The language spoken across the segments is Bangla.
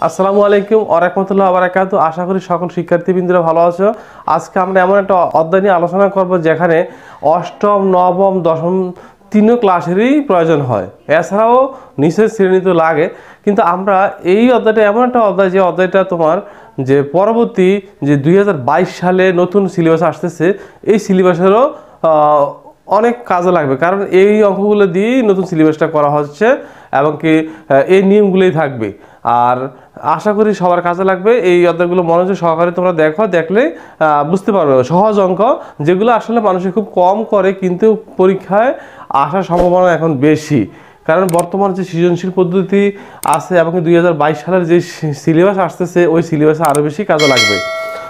আসসালামু আলাইকুম ওয়া রাহমাতুল্লাহি ওয়া বারাকাতুহু। আশা করি সকল শিক্ষার্থীবৃন্দরা ভালো আছো। আজকে আমরা এমন একটা অধ্যায় নিয়ে আলোচনা করব যেখানে অষ্টম, নবম, দশম তিনও ক্লাসেরই প্রয়োজন হয়, এছাড়াও নিচের শ্রেণীতে লাগে। কিন্তু আমরা এই অধ্যায়টা এমন একটা অধ্যায় যে অধ্যায়টা তোমার যে পরবর্তী যে 2022 সালে নতুন সিলেবাস আসতেছে, এই সিলেবাসেরও অনেক কাজে লাগবে, কারণ এই অঙ্কগুলো দিয়েই নতুন সিলেবাসটা করা হচ্ছে এবং কি এই নিয়মগুলোই থাকবে। আর আশা করি সবার কাজে লাগবে। এই অধ্যায়গুলো মনোযোগ সহকারে তোমরা দেখলে বুঝতে পারবে সহজ অঙ্ক, যেগুলো আসলে মানুষে খুব কম করে কিন্তু পরীক্ষায় আসার সম্ভাবনা এখন বেশি, কারণ বর্তমান যে সৃজনশীল পদ্ধতি আছে এবং 2022 সালের যে সিলেবাস আসতেছে ওই সিলেবাসে আরও বেশি কাজে লাগবে।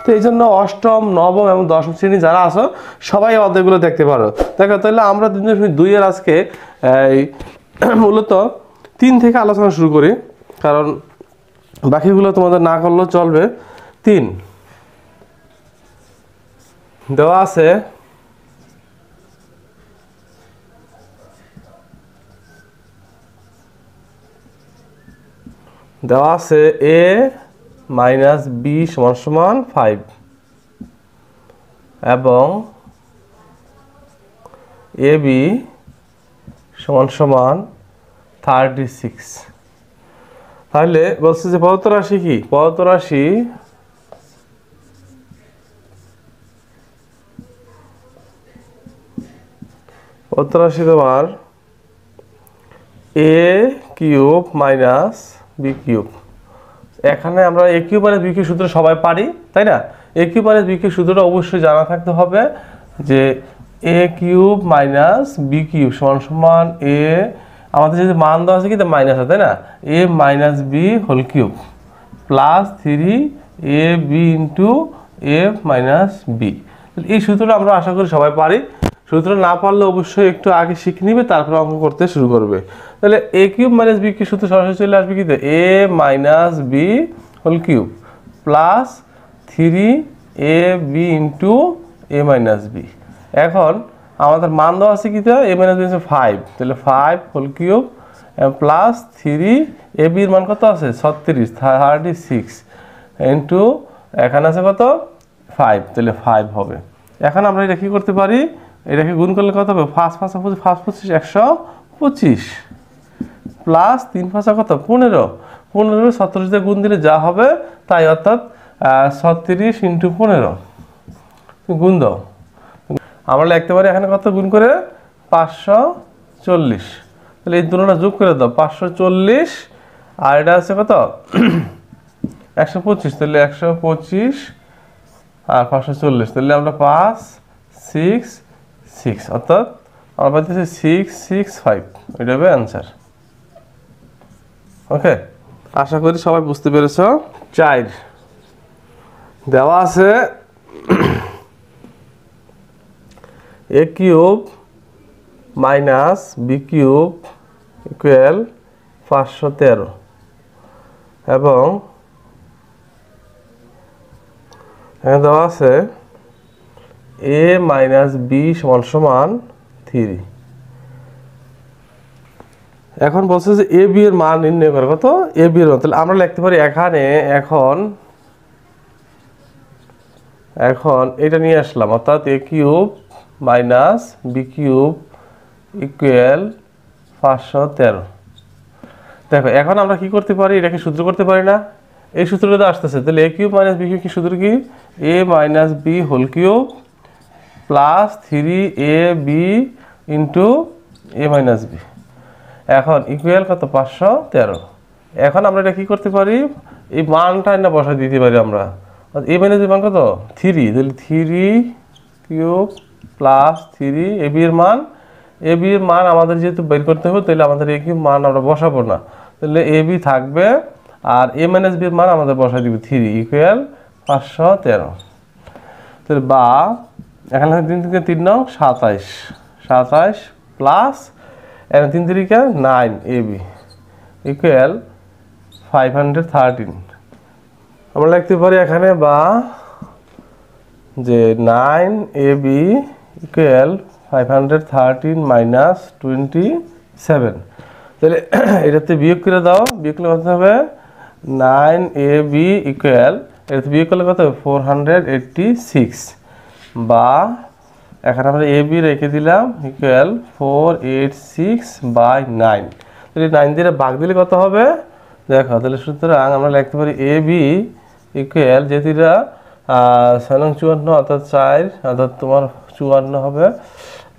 তো এই জন্য অষ্টম, নবম এবং দশম শ্রেণী যারা আছো সবাই অধ্যায়গুলো দেখতে পারো। দেখো তাহলে আমরা 3.2 আজকে মূলত 3 থেকে আলোচনা শুরু করি, কারণ বাকিগুলো তোমাদের না করলেও চলবে। 3 দেওয়া আছে a মাইনাস বি সমান 5 এবং এ বি সমান 36। তাহলে বলছে যে প্রদত্ত রাশি কি? প্রদত্ত রাশি তোমার এ কিউব মাইনাস বি কিউব। এখানে আমরা এ কিউব মাইনাস বি কিউব সূত্র সবাই পারি, তাই না? এ কিউব মাইনাস বি কিউব সূত্রটা অবশ্যই জানা থাকতে হবে যে এ কিউব মাইনাস বি কিউব সমান এ, আমাদের যদি মান দেওয়া আছে কি মাইনাস আছে, তাই না? A minus B whole cube plus 3 A B into A minus B. এই সূত্রটা আমরা আশা করি সবাই পারি। সূত্র না পারলে অবশ্যই একটু আগে শিখে নিবে, তারপরে অঙ্ক করতে শুরু করবে। তাহলে A cube minus B cube সূত্র সরাসরি চলে আসবে কি? A minus B whole cube plus 3 A B into A minus B. এখন আমাদের মান দেওয়া আছে কি? এ মাইনাস বি 5, তাহলে 5 হোল কিউব প্লাস 3 এ বির মান কত আছে? 36 ইন্টু এখানে আছে কত? 5, তাহলে 5 হবে। এখন আমরা এটা কি করতে পারি? এটাকে গুণ করলে কত হবে? 5 5 25 125 প্লাস 3 5 কত? 15 37 দিয়ে গুণ দিলে যা হবে তাই, অর্থাৎ 36 ইন্টু 15 গুণ দাও। আমরা লিখতে পারি এখানে কত গুণ করে? 540। তাহলে এই দুটোটা যোগ করে দাও, 540 আর এটা আছে কত? 125, তাহলে 125 আর 540, তাহলে আমরা 5 6 6, অর্থাৎ আমরা পাইতেছি 665। এটা হবে অ্যান্সার। ওকে, আশা করি সবাই বুঝতে পেরেছ। 4 দেওয়া আছে A cube minus B cube equal 513 এবং এখানে দেওয়া আছে এ মাইনাস বি সমান 3। এখন বলছে যে এ বি এর মান নির্ণয় করে কত? এ বি এর মান, তাহলে আমরা লিখতে পারি এখানে এখন এটা নিয়ে আসলাম, অর্থাৎ A cube minus B cube equal 513। দেখো এখন আমরা কি করতে পারি? এটাকে সূত্র করতে পারি না? এই সূত্রটা আসতেছে, তাহলে A cube minus B cube কি সূত্র কি? A minus B whole cube plus 3 A B into A minus B. এখন ইকুয়াল কত? 513। এখন আমরা এটা কি করতে পারি? এই মানটা না বসা দিতে পারি আমরা। এ মাইনাস বি মান কত? 3, তাহলে 3 কিউব প্লাস 3 এ বি এর মান। এ বি এর মান আমাদের যেহেতু বের করতে হবে, তাহলে আমাদের এ কিউব মান আমরা বসাবো না, তাহলে এ বি থাকবে আর এ মাইনাস বি এর মান আমাদের বসাই দিব 3 ইকুয়াল 513। তাহলে বা এখানে 3 থেকে 3 নাও 27 প্লাস 3 3 9 এ বি ইকুয়াল 513। আমরা লিখতে পারি এখানে বা যে 9 এ বি ইকুয়াল 513 মাইনাস 27। তাহলে এটাতে বিয়োগ করে দাও, বিয়োগ করলে কত হবে? 9ab ইকুয়াল, এটা বি ইকুয়াল কত 486, বা এখানে আমরা এ বি রেখে দিলাম ইকুয়াল 486/9। তাহলে 9 দিয়ে ভাগ দিলে কত হবে দেখো। তাহলে সুতরাং আমরা লিখতে পারি এ বি ইকুয়াল, যেহেতু এটা 6×54 অর্থাৎ 4, অর্থাৎ তোমার 54 হবে।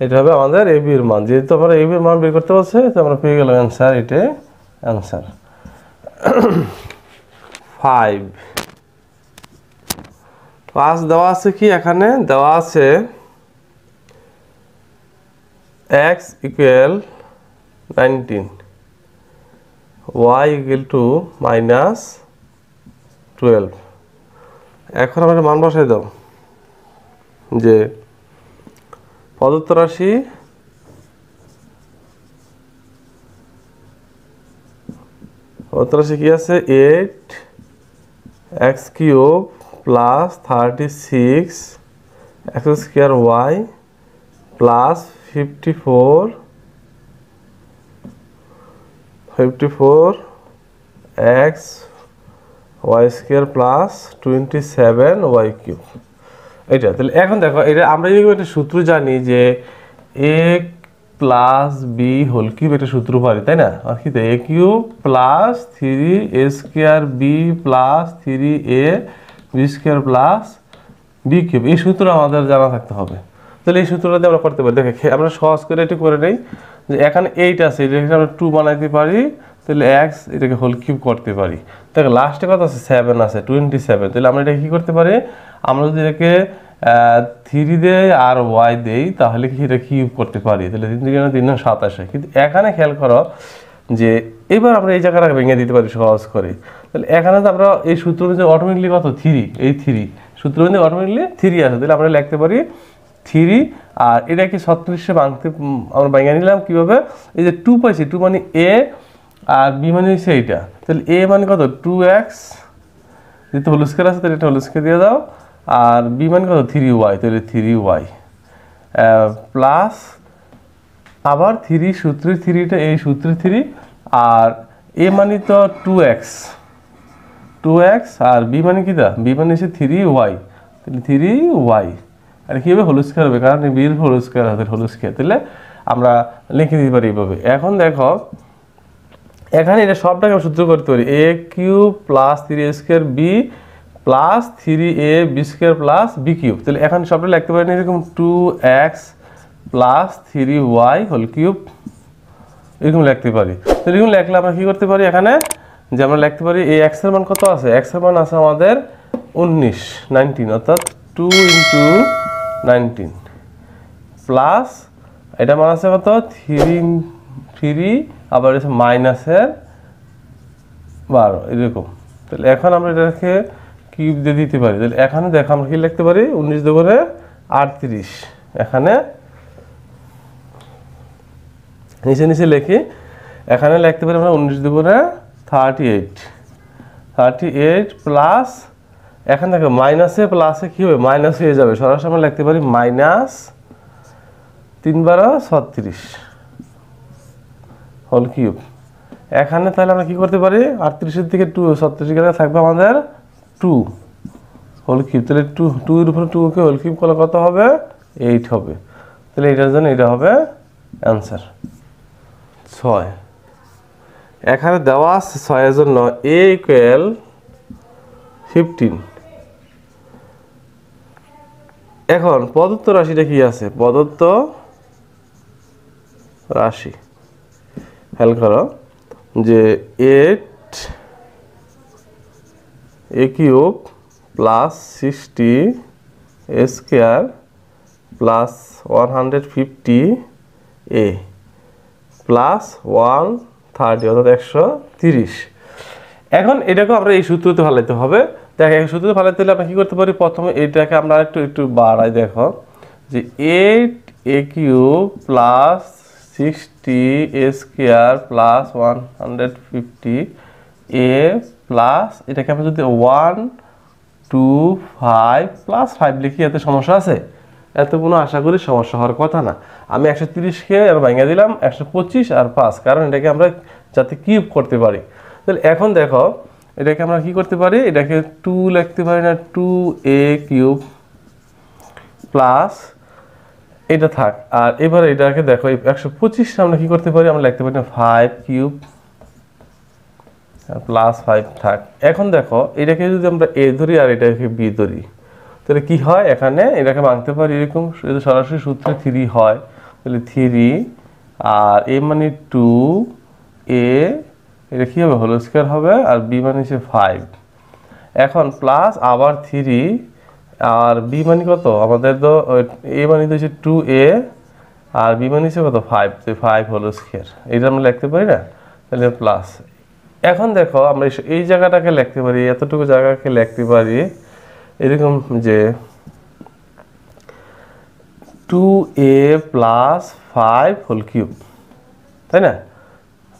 এটা হবে আমাদের এ বির মান। যেহেতু আমরা এ বির মান বের করতে বলছে, তো আমরা পেয়ে গেলাম অ্যান্সার, এটাই অ্যান্সার। 5 দেওয়া আছে কি, এখানে দেওয়া আছে x equal 19, y equal to -12। এখন আমরা মান বসাই দাও যে প্রদত্ত রাশি কি আছে 8x³ plus 36 x² y plus 54 x y² plus 27 y³। এটা তাহলে এখন দেখো, এটা আমরা যদি একটা সূত্র জানি যে a plus B whole cube, একটা সূত্র পারি তাই না। আর কি a cube plus 3a² B plus 3a B plus B cube, এই সূত্র আমাদের জানা থাকতে হবে। তাহলে এই সূত্রটা দিয়ে আমরা করতে পারি। দেখে আমরা সহজ করে একটু করে নেই যে এখানে 8 আছে, এটাকে আমরা 2 বানাইতে পারি, তাহলে x এটাকে হোল কিউব করতে পারি। দেখো লাস্টে কত আছে 7 আছে, 27। তাহলে আমরা এটা কি করতে পারি, আমরা যদি এটাকে 3 দেই আর y দেই, তাহলে কি এটা কিউব করতে পারি। তাহলে 3 3 3 27। কিন্তু এখানে খেয়াল করো যে এবার আমরা এই জায়গাটা ভেঙে দিতে পারি সহজ করে। তাহলে এখানে তো আমরা এই সূত্র অনুযায়ী অটোমেটিকলি কত 3, এই 3 সূত্র অনুযায়ী অটোমেটিকলি 3 আছে। তাহলে আমরা লিখতে পারি 3, আর এটা কি 36 ভাঙতে আমরা ভেঙে নিলাম কিভাবে, এই যে 2 পাইছি, 2 মানে a আর b মানে হচ্ছে এইটা। তাহলে a মানে কত 2x, যেহেতু হোল স্কয়ার আছে তাহলে এটা হোল স্কয়ার দিয়ে দাও, আর b মানে কত 3y, তাহলে 3y প্লাস আবার 3 সূত্রের 3টা এই সূত্রের 3, আর a মানে তো 2x আর b মানে কি দা, b মানে হচ্ছে 3y, তাহলে 3y। আর কীভাবে হোল স্কয়ার হবে, কারণ b এর হোল স্কয়ার হাতের হোল স্কয়ার, তাহলে আমরা লিখে দিতে পারি এইভাবে। এখন দেখো এখানে এটা সবটাকে আমরা সূত্র করতে পারি a cube plus 3a² b plus 3a b² plus b cube. তাহলে এখন সবটা লিখতে পারি এরকম 2x plus 3y whole cube, এরকম লিখতে পারি। তো এরকম লিখলে আমরা কি করতে পারি এখানে, যে আমরা লিখতে পারি এই x এর মান কত আছে, x এর মান আছে আমাদের 19 অর্থাৎ 2 × 19 প্লাস এটা মান আছে কত 3 আবার এসে মাইনাসের 12 এরকম। তাহলে এখন আমরা এটাকে কিউব দিয়ে দিতে পারি। তাহলে এখানে দেখো আমরা কি লিখতে পারি 19 দুগুণে 38, এখানে নিচে লিখি, এখানে লিখতে পারি আমরা 19 দুগুণে 38 প্লাস এখানে দেখো মাইনাসে প্লাসে কি হবে, মাইনাস হয়ে যাবে, সরাসরি আমরা লিখতে পারি মাইনাস 3 × 36 হোল কিউব। এখানে তাহলে আমরা কি করতে পারি 38 থেকে 2 36 গেলে থাকবে আমাদের 2 হোল কিউব। তাহলে 2 এর উপরে 2 কে হোল কিউব করলে কত হবে 8 হবে। তাহলে এটার জন্য এটা হবে অ্যান্সার 6। এখানে দেওয়া আছে 6 এর জন্য a ইকুয়াল 15। এখন প্রদত্ত রাশিটা কি আছে, প্রদত্ত রাশি খেয়াল করো যে 8a³ plus 60a² plus 150a plus 130 অর্থাৎ 130। এখন এটাকে আমরা এই সূত্রতে ফেলাইতে হবে। দেখো এই সূত্রতে ফেলাইতে হলে আমরা কি করতে পারি, প্রথমে এটাকে আমরা একটু বাড়াই। দেখো যে 8a³ plus 60a² plus 150a plus এটাকে আমরা যদি 1 2 5 প্লাস 5 লিখি, এতে সমস্যা আছে? এত কোনো আশা করি সমস্যা হওয়ার কথা না। আমি 130কে আর ভাঙিয়ে দিলাম 125 আর 5, কারণ এটাকে আমরা যাতে কিউব করতে পারি। তাহলে এখন দেখো এটাকে আমরা কি করতে পারি, এটাকে 2 লিখতে পারি না, 2a³ প্লাস এটা থাক। আর এবারে এটাকে দেখো 125 আমরা কি করতে পারি, আমরা লিখতে পারি না 5³ প্লাস 5 থাক। এখন দেখো এটাকে যদি আমরা a ধরি আর এটাকে b ধরি, তাহলে কি হয়, এখানে এটাকে ভাঙতে পারি এরকম, যদি সরাসরি সূত্রে 3 হয় তাহলে 3 আর a মানে 2a, এটা কি হবে, হোল স্কয়ার হবে, আর b মানে হচ্ছে 5। এখন প্লাস আবার 3 আর b মানে কত আমাদের, তো a মানে হচ্ছে 2a আর b মানে হচ্ছে কত 5, তো 5 হোল স্কয়ার, এটা আমরা লিখতে পারি না, তাহলে প্লাস। এখন দেখো আমরা এই জায়গাটাকে লিখতে পারি, এতটুকু জায়গাকে লিখতে পারি এরকম যে 2a প্লাস 5 হোল কিউব, তাই না,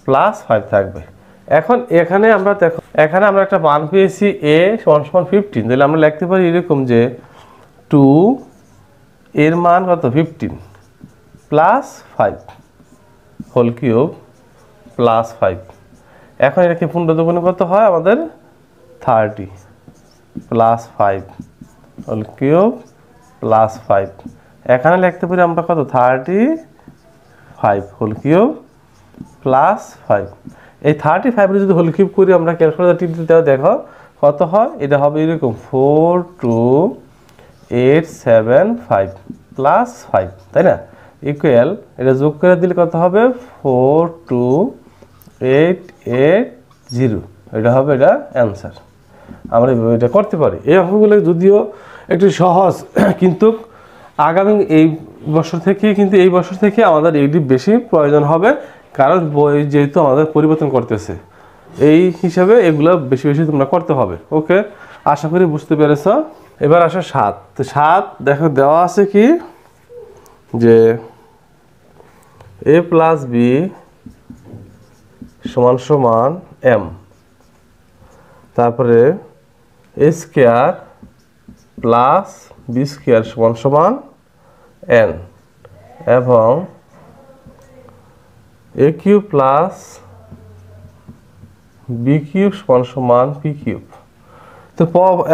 প্লাস 5 থাকবে। এখন এখানে আমরা দেখো, এখানে আমরা একটা মান পেয়েছি a = 15, তাহলে আমরা লিখতে পারি এরকম যে 2 এর মান কত 15 প্লাস 5 হোল কিউব প্লাস 5। এখন এটাকে 15 দুগুণে কত হয় আমাদের 30 প্লাস 5 হোল কিউব প্লাস 5। এখানে লিখতে পারি আমরা কত 35 হোল কিউব প্লাস 5। এই 35 যদি হোল কিউব করি আমরা ক্যালকুলেটর দেখো কত হয়, এটা হবে এরকম 42875 প্লাস 5, তাই না, ইকুয়াল এটা যোগ করে দিলে কত হবে 42880, এটা হবে এটা অ্যান্সার। আমরা এটা করতে পারি। এই অঙ্কগুলো যদিও একটু সহজ, কিন্তু আগামী এই বছর থেকে আমাদের এটি বেশি প্রয়োজন হবে, কারণ বই যেহেতু আমাদের পরিবর্তন করতেছে, এই হিসাবে এগুলো বেশি বেশি তোমরা করতে হবে। ওকে, আশা করি বুঝতে পেরেছ। এবার আসো 7। তো 7 দেখো দেওয়া আছে কি যে a প্লাস b সমান m, তারপরে a square plus b square সমান n, এবং a cube plus b cube সমান p কিউব। তো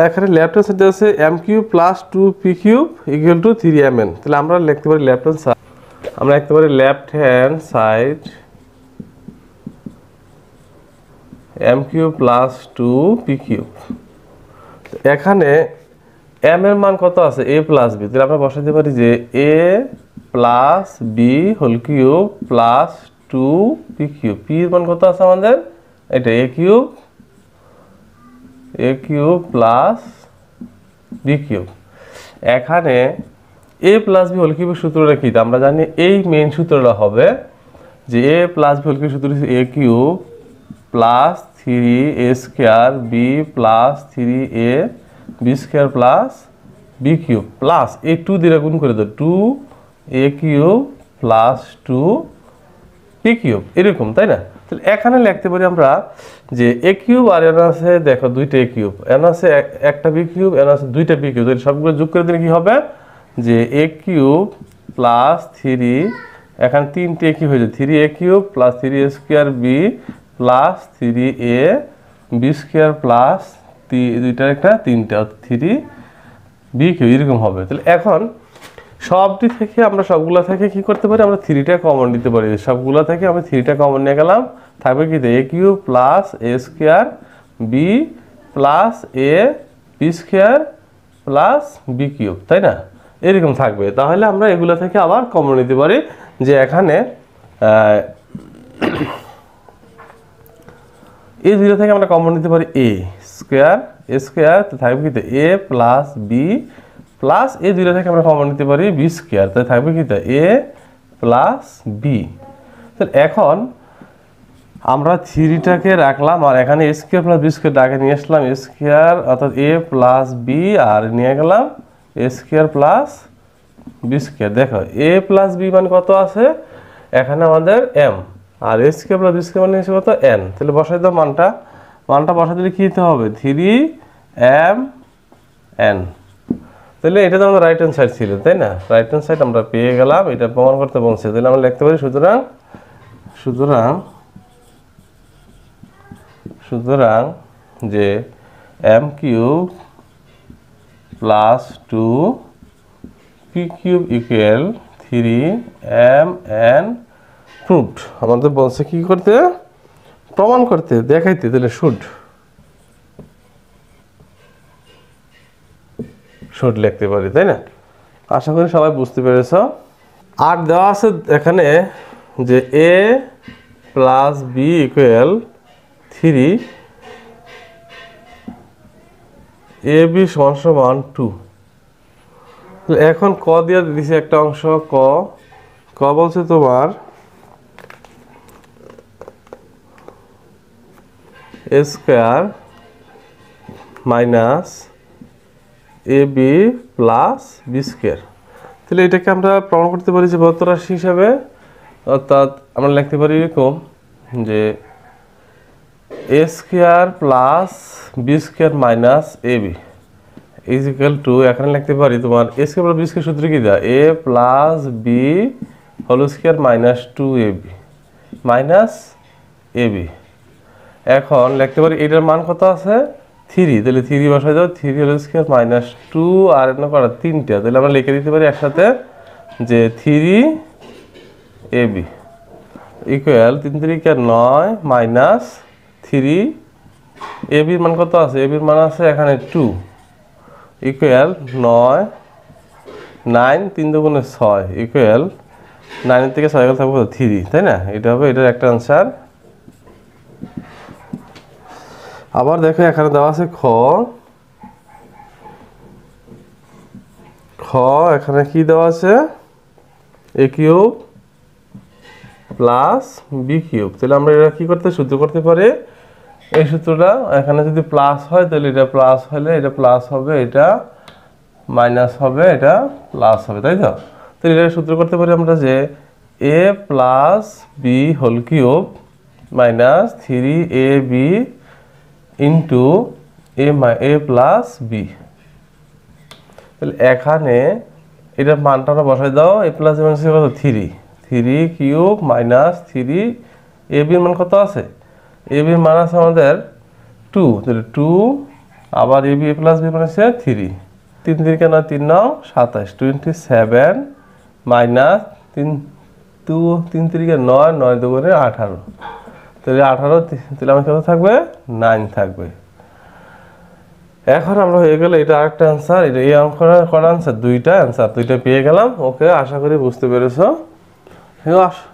এখানে লেফট হ্যান্ড সাইডে আছে m cube plus 2p cube equal to 3mn। তাহলে আমরা লিখতে পারি left hand side m cube plus 2p cube. এখানে m এর মান কত আছে a প্লাস b, তাহলে আমরা বসাতে পারি যে a plus b whole cube plus 2p cube. p এর মান কত আছে আমাদের, এটা a cube plus b cube. এখানে a প্লাস b হোল কিউবের সূত্রটা কি, আমরা জানি এই মেইন সূত্রটা হবে যে a plus b whole cube সূত্র হচ্ছে a cube plus 3a square b plus 3a b square plus b cube plus a 2 দিয়ে গুণ করে দাও 2a cube plus 2p cube, এরকম, তাই না। তাহলে এখানে লিখতে পারি আমরা যে a কিউব আর n আছে, দেখো দুইটা a কিউব, n আছে একটা b কিউব, n আছে দুইটা b কিউব, তাহলে সবগুলো যোগ করে দিলে কি হবে যে a কিউব প্লাস 3, এখানে তিনটে কি হয়ে যায় 3a cube plus 3a square b plus 3a b square plus দুইটার একটা তিনটা 3b কিউব, এরকম হবে। তাহলে এখন সবটি থেকে আমরা সবগুলা থেকে কি করতে পারি, আমরা 3টা কমন নিতে পারি, সবগুলা থেকে আমরা 3টা কমন নিয়ে গেলাম, থাকবে কি a cube plus a square b plus a b square plus b cube, তাই না, এরকম থাকবে। তাহলে আমরা এগুলা থেকে আবার কমন নিতে পারি যে এখানে এই দুইটা থেকে আমরা কমন নিতে পারি a স্কয়ার, তো থাকবে কি a প্লাস b প্লাস এই দুইটা থেকে আমরা কমন নিতে পারি b স্কয়ার, তাই থাকবে কি a প্লাস b। তাহলে এখন আমরা 3টাকে রাখলাম আর এখানে a square plus b square ডাকে নিয়ে আসলাম, a স্কয়ার অর্থাৎ a প্লাস b আর নিয়ে গেলাম a square plus b square. দেখো a প্লাস b মান কত আছে এখানে আমাদের m, আর a square plus b square মানে কত n। তাহলে বসাই দাও মানটা বসাই দিলে কি দিতে হবে 3mn। তাহলে এটা তো আমাদের রাইট হ্যান্ড সাইড ছিল, তাই না, রাইট হ্যান্ড সাইড আমরা পেয়ে গেলাম, এটা প্রমাণ করতে বলছে। তাহলে আমরা লিখতে পারি সুতরাং যে m cube plus 2 p cube equal 3m n proved. আমাদের বলছে কি করতে, প্রমাণ করতে, দেখাইতে, তাহলে শুড লিখতে পারি, তাই না? আশা করি সবাই বুঝতে পেরেছ। আর দেওয়া আছে এখানে যে a plus b equal 3 ab সমান 2। এখন ক দিয়ে দিছে একটা অংশ, ক বলছে তোমার a square minus ab plus b square. তাহলে এটাকে আমরা প্রমাণ করতে পারি যে ভৌত রাশি হিসাবে, অর্থাৎ আমরা লিখতে পারি এরকম যে a square plus b square minus ab is equal to, এখানে লিখতে পারি তোমার a square plus b square সূত্র কি দেয়, a plus B whole square minus 2ab minus ab। এখন লিখতে পারি এটার মান কত আছে 3, তাহলে 3 বসাই দাও, 3 হোল স্কয়ার মাইনাস 2 আর এর করা 3টা, তাহলে আমরা লিখে দিতে পারি একসাথে যে 3ab ইকুয়াল 3 3 9 মাইনাস 3 ab এর মান কত আছে, ab এর মান আছে এখানে 2 ইকুয়াল 9 9 3 দুগুণে 6 ইকুয়াল 9 থেকে 6 গেলে থাকবে 3, তাই না? এটা হবে এটার একটা আনসার। আবার দেখো এখানে দেওয়া আছে খ এখানে কি দেওয়া আছে, a cube plus B cube. তাহলে আমরা এটা কি করতে, সূত্র করতে পারি, এই সূত্রটা এখানে যদি প্লাস হয় তাহলে এটা প্লাস হলে এটা প্লাস হবে, এটা মাইনাস হবে, এটা প্লাস হবে, তাই তো? তাহলে এটা সূত্র করতে পারি আমরা যে a plus B whole cube minus 3ab into a plus b. তাহলে এখানে এটার মানটা আমরা বসাই দাও, a প্লাস বি মানে কত 3 কিউব মাইনাস 3ab এর মান কত আছে, ab এর মান আছে আমাদের 2, তাহলে 2 আবার ab a প্লাস বি মানে 3, 3 3 9 3 9 27 27 মাইনাস 3 3 3 9 9 দুগুণে 18, তাহলে 18, তাহলে আমার কত থাকবে 9 থাকবে। এখন আমরা হয়ে গেল এটা আরেকটা অ্যান্সার, এটা এই অঙ্কটার করা অ্যান্সার, দুইটা অ্যান্সার, দুইটা পেয়ে গেলাম। ওকে, আশা করি বুঝতে পেরেছো।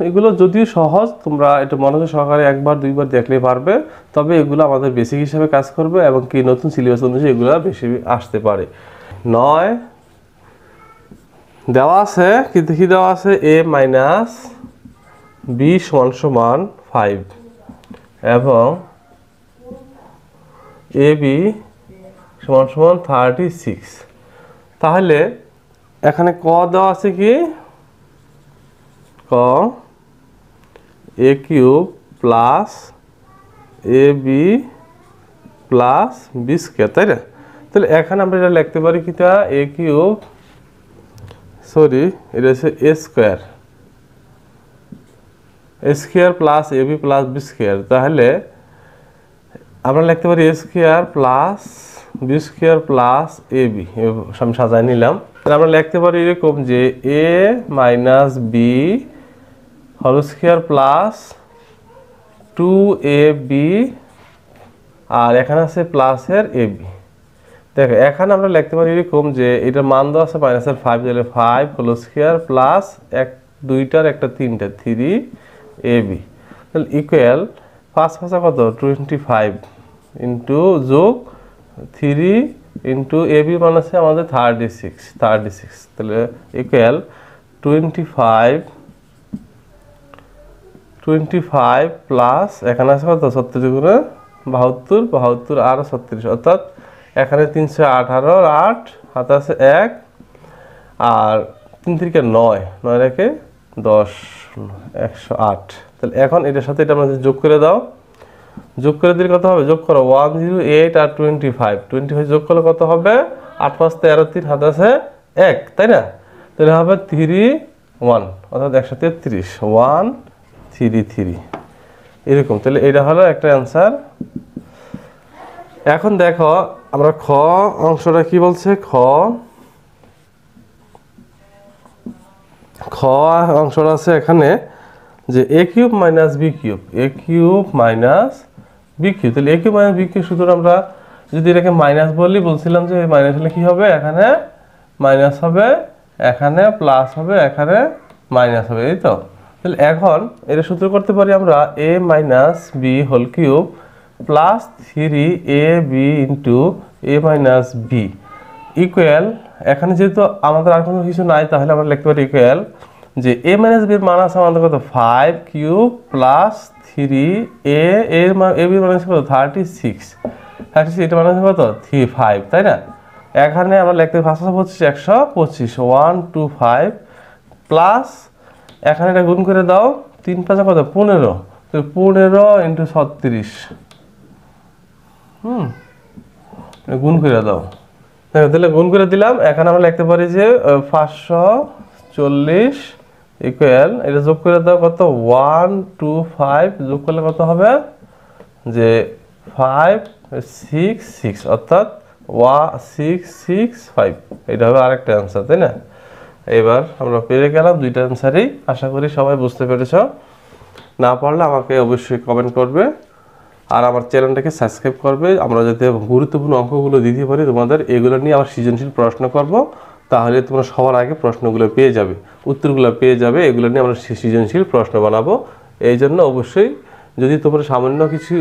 এগুলো যদিও সহজ, তোমরা এটা মনোযোগ সহকারে একবার দুইবার দেখলেই পারবে, তবে এগুলো আমাদের বেসিক হিসেবে কাজ করবে এবং কি নতুন সিলেবাস অনুযায়ী এগুলো বেশি আসতে পারে। 9 দেওয়া আছে, কিন্তু কি দেওয়া আছে, a মাইনাস বি সমান 5 এবং ab সমান 36। তাহলে এখানে ক দেওয়া আছে কি, ক a cube plus ab plus b square, তাই না? তাহলে এখানে আমরা এটা লিখতে পারি কিটা, a কিউব এটা হচ্ছে a square plus ab plus b square. তাহলে আমরা লিখতে পারি a square plus b square plus ab, আমি সাজাই নিলাম। তাহলে আমরা লিখতে পারি এরকম যে a minus B whole square plus 2ab আর এখানে আছে প্লাসের ab। দেখো এখানে আমরা লিখতে পারি এরকম যে এটার মান দেওয়া আছে মাইনাসের 5, তাহলে 5 হোল স্কয়ার প্লাস এক দুইটার একটা তিনটা 3ab, তাহলে ইকুয়াল 5 5 কত 25 ইন্টু যোগ 3 ইন্টু ab মান আছে আমাদের 36, তাহলে ইকুয়াল 25 প্লাস এখানে আছে কত 36 গুণে 72 আর 36, অর্থাৎ এখানে 318 8 হাতে আছে 1 আর 3 3 9 9 রেখে 10 108। তাহলে এখন এটার সাথে এটা আমাদের যোগ করে দাও, যোগ করে দিলে কত হবে, যোগ করো 108 আর 25 যোগ করলে কত হবে, 8 5 13 3 হাতে আছে 1, তাই না? তাহলে হবে 3 1 অর্থাৎ 133 1 3 3 এরকম। তাহলে এটা হলো একটা অ্যান্সার। এখন দেখো আমরা খ অংশটা কি বলছে, খ অংশটা আছে এখানে যে a cube minus b cube, a cube minus b cube. তাহলে a cube minus b cube সূত্র আমরা যদি এটাকে মাইনাস বলি, বলছিলাম যে মাইনাস হলে কি হবে, এখানে মাইনাস হবে, এখানে প্লাস হবে, এখানে মাইনাস হবে, এই তো। তাহলে এখন এটা সূত্র করতে পারি আমরা a minus b whole cube plus 3ab into a minus b equal, এখানে যেহেতু আমাদের আর কোনো কিছু নাই তাহলে আমরা লিখতে পারি ইকুয়াল যে a মাইনাস b এর মান আছে আমাদের কত 5 কিউব প্লাস 3a এর মান a b এর মান আছে কত 36 এটা মান আছে কত 35, তাই না? এখানে আমরা লিখতে 125 125 প্লাস এখানে এটা গুণ করে দাও 3 5 কত 15, তো 15 ইন্টু 36 গুণ করে দাও। তাহলে গুণ করে দিলাম। এখানে আমরা লিখতে পারি যে 540 ইকুয়াল, এটা যোগ করে দাও কত 125 যোগ করলে কত হবে যে 566 অর্থাৎ 665, এটা হবে আরেকটা অ্যান্সার, তাই না? এবার আমরা পেরে গেলাম দুইটা অ্যান্সারই। আশা করি সবাই বুঝতে পেরেছ। না পারলে আমাকে অবশ্যই কমেন্ট করবে আর আমার চ্যানেলটাকে সাবস্ক্রাইব করবে। আমরা যাতে গুরুত্বপূর্ণ অঙ্কগুলো দিতে পারি তোমাদের, এগুলো নিয়ে আবার সৃজনশীল প্রশ্ন করব, তাহলে তোমরা সবার আগে প্রশ্নগুলো পেয়ে যাবে, উত্তরগুলো পেয়ে যাবে। এগুলো নিয়ে আমরা সৃজনশীল প্রশ্ন বানাবো। এই জন্য অবশ্যই যদি তোমরা সামান্য কিছু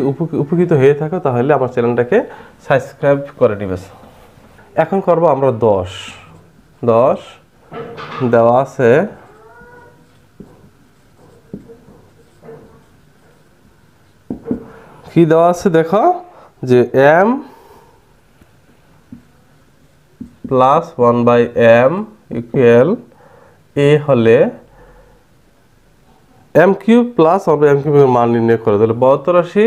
উপকৃত হয়ে থাকো তাহলে আমার চ্যানেলটাকে সাবস্ক্রাইব করে নিবে। এখন করব আমরা 10 দেওয়া আছে কি দেওয়া আছে দেখো যে m plus 1/m equal a হলে m কিউব প্লাস 1/m কিউবের মান নির্ণয় করে। তাহলে বর্ত রাশি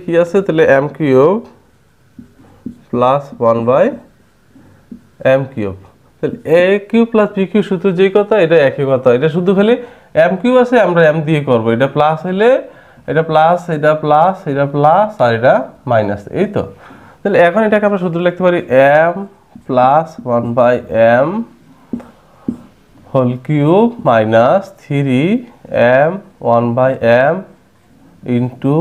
কি আছে, তাহলে m cube plus 1/m cube. তাহলে a cube plus b cube সূত্র যেই কথা এটা একই কথা, এটা শুধু খালি m কিউব আছে আমরা m দিয়ে করব, এটা প্লাস হলে এটা প্লাস, এটা প্লাস, এটা প্লাস আর এটা মাইনাস, এই তো। তাহলে এখন এটাকে আমরা সূত্র লিখতে পারি m plus 1/m whole cube minus 3m 1/m into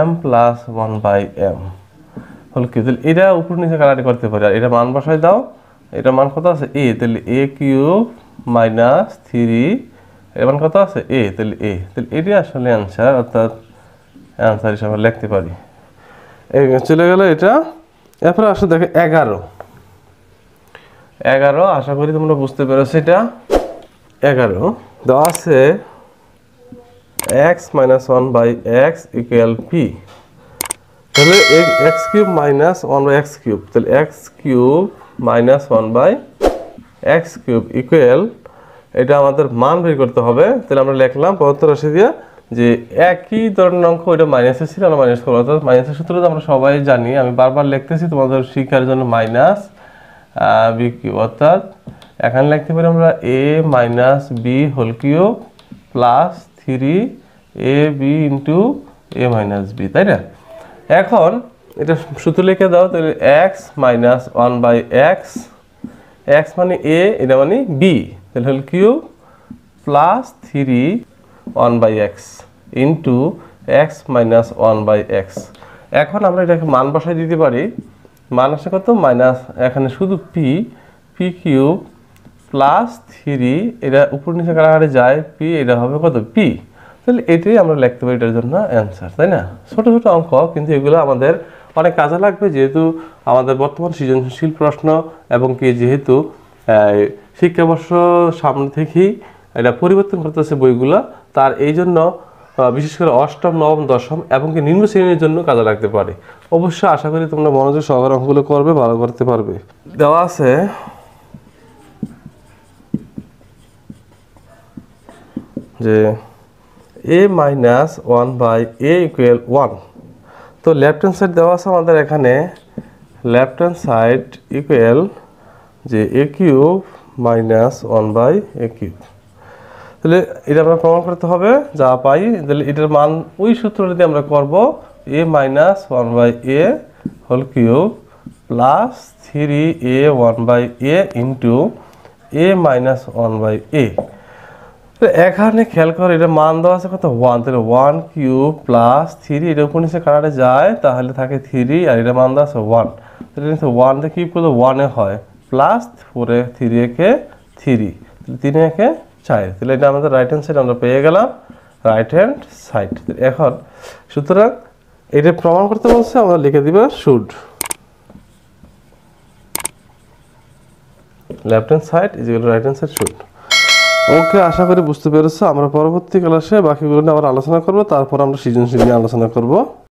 m plus 1/m whole cube. তাহলে এটা উপর নিচে কাটাকাটি করতে পারি, আর এটা মান বসাই দাও। এটা মান কত আছে a, তাহলে a কিউব মাইনাস 3 এর মান কত আছে a, তাহলে a, তাহলে এটাই আসলে অ্যান্সার, অর্থাৎ অ্যান্সার হিসেবে লিখতে পারি। এই চলে গেল এটা। এরপরে আসলে দেখো 11 আশা করি তোমরা বুঝতে পেরেছো। এটা 11 দেওয়া আছে x minus 1/x equal p, তাহলে x cube minus 1/x cube, তাহলে x cube minus 1/x cube equal, এটা আমাদের মান বের করতে হবে। তাহলে আমরা লিখলাম পদার্থ রাশি দিয়ে যে একই ধরনের অঙ্ক ওইটা মাইনাসে ছিল, আমরা মাইনাস করবো, অর্থাৎ মাইনাসের সূত্র তো আমরা সবাই জানি, আমি বারবার লিখতেছি তোমাদের শিক্ষার জন্য মাইনাস বি কিউব, অর্থাৎ এখানে লিখতে পারি আমরা a minus B whole cube plus 3ab into a minus b, তাই না? এখন এটা সূত্র লিখে দাও। তাহলে x মাইনাস 1/x, x মানে a, এটা মানে b, তাহলে whole cube plus 3 1/x into x minus 1/x। এখন আমরা এটাকে মান বসাই দিতে পারি। মান আসে কত মাইনাস, এখানে শুধু p কিউব প্লাস 3, এটা উপর নিচে কাটাকাটি যায় p, এটা হবে কত p, তাহলে এটাই আমরা লিখতে পারি এটার জন্য অ্যান্সার, তাই না? ছোট ছোট অঙ্ক, কিন্তু এগুলো আমাদের অনেক কাজে লাগবে, যেহেতু আমাদের বর্তমান সৃজনশীল প্রশ্ন এবং কি যেহেতু শিক্ষাবর্ষ সামনে থেকেই এটা পরিবর্তন করতেছে বইগুলো, তার এই জন্য বিশেষ করে অষ্টম, নবম, দশম এবং কি নিম্ন শ্রেণীর জন্য কাজে লাগতে পারে। অবশ্যই আশা করি তোমরা মনোযোগ সহকারে অঙ্কগুলো করবে, ভালো করতে পারবে। দেওয়া আছে যে a মাইনাস 1/a ইকুয়াল 1, তো লেফট হ্যান্ড সাইড দেওয়া আছে আমাদের এখানে, লেফট হ্যান্ড সাইড ইকুয়াল যে a cube minus 1/a cube. তাহলে এটা আমরা প্রমাণ করতে হবে, যা পাই তাহলে এটার মান ওই সূত্রটা দিয়ে আমরা করব a minus 1/a whole cube plus 3a 1/a into a minus 1/a। এখানে খেয়াল করে এটা মান দেওয়া আছে কত 1, তাহলে 1 কিউব প্লাস 3 এটা উপর নিচে কাটাতে যায় তাহলে থাকে 3 আর এটা মান দেওয়া আছে 1, তাহলে 1 দিয়ে কিউব করলে 1 এ হয় প্লাস 4 এ 3 একে 3 তাহলে 3 একে 4, তাহলে এটা আমাদের রাইট হ্যান্ড সাইড আমরা পেয়ে গেলাম রাইট হ্যান্ড সাইড। এখন সুতরাং এটা প্রমাণ করতে বলছে আমরা লিখে দিব should left hand side is equal to right hand side should. Okay, আশা করি বুঝতে পেরেছো। আমরা পরবর্তী ক্লাসে বাকিগুলো নিয়ে আবার আলোচনা করব, তারপর আমরা সৃজনশীল নিয়ে আলোচনা করব।